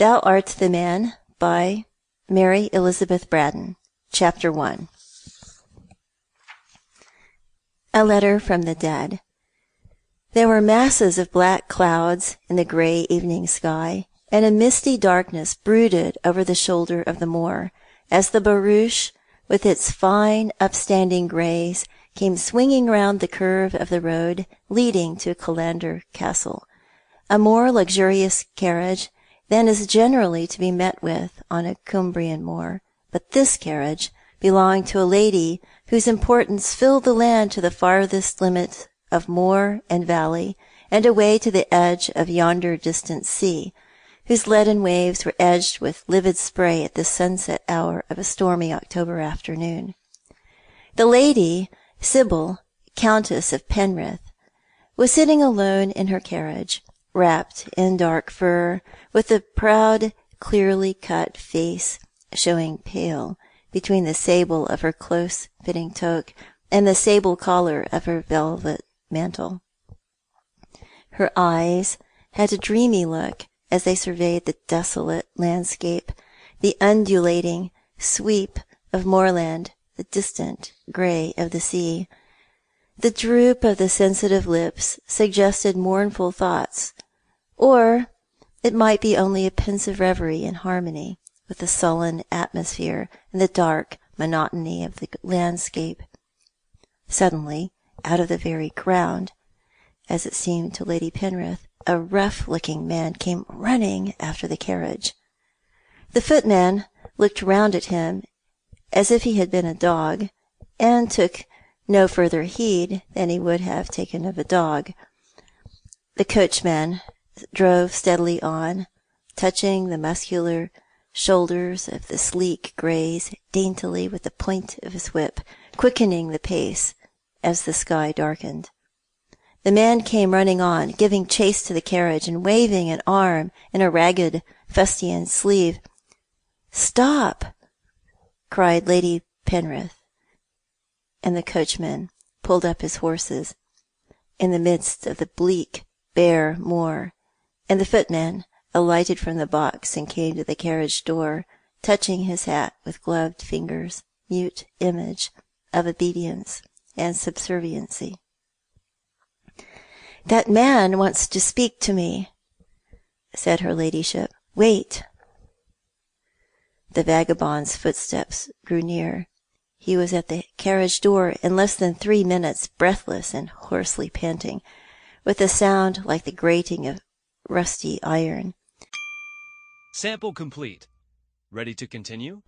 Thou Art the Man, by Mary Elizabeth Braddon. Chapter 1. A Letter from the Dead. There were masses of black clouds in the grey evening sky, and a misty darkness brooded over the shoulder of the moor, as the barouche, with its fine upstanding greys, came swinging round the curve of the road leading to Callander Castle, a more luxurious carriage than is generally to be met with on a Cumbrian moor. But this carriage belonged to a lady whose importance filled the land to the farthest limit of moor and valley, and away to the edge of yonder distant sea, whose leaden waves were edged with livid spray at the sunset hour of a stormy October afternoon. The lady, Sibyl, Countess of Penrith, was sitting alone in her carriage, wrapped in dark fur, with a proud, clearly cut face showing pale between the sable of her close-fitting toque and the sable collar of her velvet mantle. Her eyes had a dreamy look as they surveyed the desolate landscape, the undulating sweep of moorland, the distant grey of the sea. The droop of the sensitive lips suggested mournful thoughts, or it might be only a pensive reverie in harmony with the sullen atmosphere and the dark monotony of the landscape. Suddenly, out of the very ground, as it seemed to Lady Penrith, a rough-looking man came running after the carriage. The footman looked round at him as if he had been a dog, and took no further heed than he would have taken of a dog. The coachman drove steadily on, touching the muscular shoulders of the sleek greys daintily with the point of his whip, quickening the pace as the sky darkened. The man came running on, giving chase to the carriage, and waving an arm in a ragged fustian sleeve. "Stop!" cried Lady Penrith, and the coachman pulled up his horses in the midst of the bleak, bare moor, and the footman alighted from the box and came to the carriage door, touching his hat with gloved fingers, mute image of obedience and subserviency. "That man wants to speak to me," said her ladyship. "Wait." The vagabond's footsteps grew near. He was at the carriage door in less than 3 minutes, breathless and hoarsely panting, with a sound like the grating of rusty iron. Sample complete. Ready to continue?